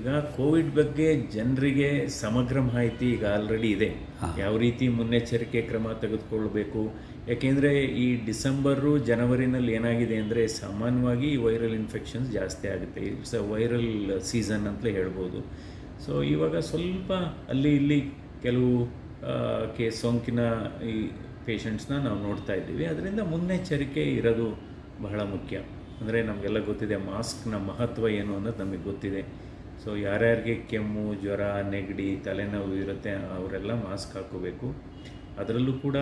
ಈಗ ಕೋವಿಡ್ ಬಗ್ಗೆ ಜನರಿಗೆ ಸಮಗ್ರ ಮಾಹಿತಿ ಈಗ ಆಲ್ರೆಡಿ ಇದೆ. ಯಾವ ರೀತಿ ಮುನ್ನೆಚ್ಚರಿಕೆ ಕ್ರಮ ತೆಗೆದುಕೊಳ್ಬೇಕು. ಯಾಕೆಂದರೆ ಈ ಡಿಸೆಂಬರು ಜನವರಿನಲ್ಲಿ ಏನಾಗಿದೆ ಅಂದರೆ ಸಾಮಾನ್ಯವಾಗಿ ವೈರಲ್ ಇನ್ಫೆಕ್ಷನ್ಸ್ ಜಾಸ್ತಿ ಆಗುತ್ತೆ. ಇಟ್ಸ್ ಅ ವೈರಲ್ ಸೀಸನ್ ಅಂತಲೇ ಹೇಳ್ಬೋದು. ಸೊ ಇವಾಗ ಸ್ವಲ್ಪ ಅಲ್ಲಿ ಇಲ್ಲಿ ಕೆಲವು ಸೋಂಕಿನ ಈ ಪೇಷಂಟ್ಸ್ನ ನಾವು ನೋಡ್ತಾ ಇದ್ದೀವಿ. ಅದರಿಂದ ಮುನ್ನೆಚ್ಚರಿಕೆ ಇರೋದು ಬಹಳ ಮುಖ್ಯ. ಅಂದರೆ ನಮಗೆಲ್ಲ ಗೊತ್ತಿದೆ ಮಾಸ್ಕ್ನ ಮಹತ್ವ ಏನು ಅನ್ನೋದು ನಮಗೆ ಗೊತ್ತಿದೆ. ಸೊ ಯಾರ್ಯಾರಿಗೆ ಕೆಮ್ಮು, ಜ್ವರ, ನೆಗಡಿ, ತಲೆನೋವು ಇರುತ್ತೆ ಅವರೆಲ್ಲ ಮಾಸ್ಕ್ ಹಾಕೋಬೇಕು. ಅದರಲ್ಲೂ ಕೂಡ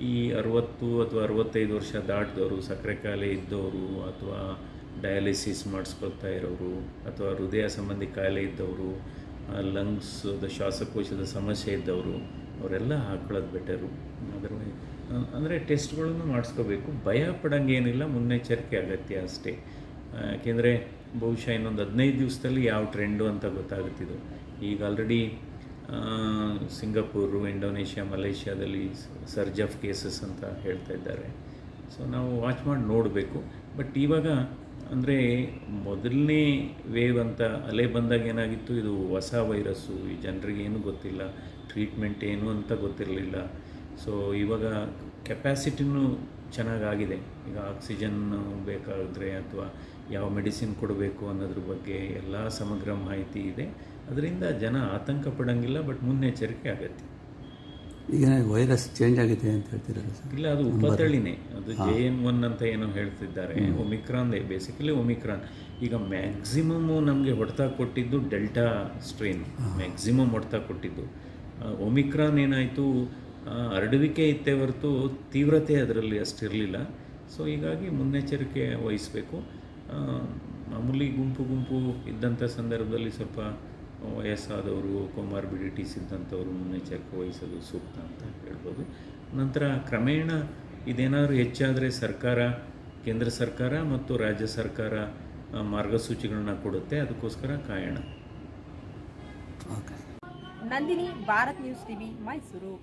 ಈ 60 ಅಥವಾ 65 ವರ್ಷ ದಾಟಿದವರು, ಸಕ್ಕರೆ ಕಾಯಿಲೆ ಇದ್ದವರು, ಅಥವಾ ಡಯಾಲಿಸಿಸ್ ಮಾಡಿಸ್ಕೊಳ್ತಾ ಇರೋರು, ಅಥವಾ ಹೃದಯ ಸಂಬಂಧಿ ಕಾಯಿಲೆ ಇದ್ದವರು, ಲಂಗ್ಸ್ದ ಶ್ವಾಸಕೋಶದ ಸಮಸ್ಯೆ ಇದ್ದವರು ಅವರೆಲ್ಲ ಹಾಕೊಳ್ಳೋದು ಬೆಟರು. ಅಂದರೆ ಟೆಸ್ಟ್ಗಳನ್ನು ಮಾಡಿಸ್ಕೋಬೇಕು. ಭಯ ಪಡೋಂಗೇನಿಲ್ಲ, ಮುನ್ನೆಚ್ಚರಿಕೆ ಅಗತ್ಯ ಅಷ್ಟೇ. ಯಾಕೆಂದರೆ ಬಹುಶಃ ಇನ್ನೊಂದು 15 ದಿವಸದಲ್ಲಿ ಯಾವ ಟ್ರೆಂಡು ಅಂತ ಗೊತ್ತಾಗುತ್ತಿದ್ದು. ಈಗ already Singapore, Indonesia, ಮಲೇಷ್ಯಾದಲ್ಲಿ ಸರ್ಜ್ of cases ಅಂತ ಹೇಳ್ತಾ ಇದ್ದಾರೆ. ಸೊ ನಾವು ವಾಚ್ ಮಾಡಿ ನೋಡಬೇಕು. ಬಟ್ ಇವಾಗ ಅಂದರೆ ಮೊದಲನೇ ವೇವ್ ಅಂತ ಅಲೆ ಬಂದಾಗ ಏನಾಗಿತ್ತು, ಇದು ಹೊಸ ವೈರಸ್ಸು, ಈ ಜನರಿಗೆ ಏನೂ ಗೊತ್ತಿಲ್ಲ, ಟ್ರೀಟ್ಮೆಂಟ್ ಏನು ಅಂತ ಗೊತ್ತಿರಲಿಲ್ಲ. ಸೊ ಇವಾಗ ಕೆಪ್ಯಾಸಿಟಿನೂ ಚೆನ್ನಾಗಾಗಿದೆ. ಈಗ ಆಕ್ಸಿಜನ್ ಬೇಕಾದರೆ ಅಥವಾ ಯಾವ ಮೆಡಿಸಿನ್ ಕೊಡಬೇಕು ಅನ್ನೋದ್ರ ಬಗ್ಗೆ ಎಲ್ಲ ಸಮಗ್ರ ಮಾಹಿತಿ ಇದೆ. ಅದರಿಂದ ಜನ ಆತಂಕ ಪಡೋಂಗಿಲ್ಲ, ಬಟ್ ಮುನ್ನೆಚ್ಚರಿಕೆ ಅಗತ್ಯ. ಈಗ ವೈರಸ್ ಚೇಂಜ್ ಆಗಿದೆ ಅಂತ ಹೇಳ್ತಿರಲ್ಲ ಸರ್? ಇಲ್ಲ, ಅದು ಉಪತಳಿನೇ, ಅದು JN1 ಅಂತ ಏನೋ ಹೇಳ್ತಿದ್ದಾರೆ. ಒಮಿಕ್ರಾನ್ದೇ, ಬೇಸಿಕಲಿ ಒಮಿಕ್ರಾನ್. ಈಗ ಮ್ಯಾಕ್ಸಿಮಮ್ಮು ನಮಗೆ ಹೊಡೆತ ಕೊಟ್ಟಿದ್ದು ಡೆಲ್ಟಾ ಸ್ಟ್ರೈನ್, ಮ್ಯಾಕ್ಸಿಮಮ್ ಹೊಡೆತ ಕೊಟ್ಟಿದ್ದು. ಒಮಿಕ್ರಾನ್ ಏನಾಯಿತು, ಹರಡುವಿಕೆ ಇತ್ತೇ ಹೊರತು ತೀವ್ರತೆ ಅದರಲ್ಲಿ ಅಷ್ಟಿರಲಿಲ್ಲ. ಸೊ ಹೀಗಾಗಿ ಮುನ್ನೆಚ್ಚರಿಕೆ ವಹಿಸಬೇಕು. ಮಾಮೂಲಿ ಗುಂಪು ಇದ್ದಂಥ ಸಂದರ್ಭದಲ್ಲಿ ಸ್ವಲ್ಪ ವಯಸ್ಸಾದವರು, ಕೊಮಾರ್ಬಿಡಿಟೀಸ್ ಇದ್ದಂಥವರು ಮುನ್ನೆಚ್ಚರಿಕೆ ವಹಿಸೋದು ಸೂಕ್ತ ಅಂತ ಹೇಳ್ಬೋದು. ನಂತರ ಕ್ರಮೇಣ ಇದೇನಾದರೂ ಹೆಚ್ಚಾದರೆ ಕೇಂದ್ರ ಸರ್ಕಾರ ಮತ್ತು ರಾಜ್ಯ ಸರ್ಕಾರ ಮಾರ್ಗಸೂಚಿಗಳನ್ನ ಕೊಡುತ್ತೆ. ಅದಕ್ಕೋಸ್ಕರ ಕಾಯೋಣ. Nandini, Bharat news TV, Mysuru.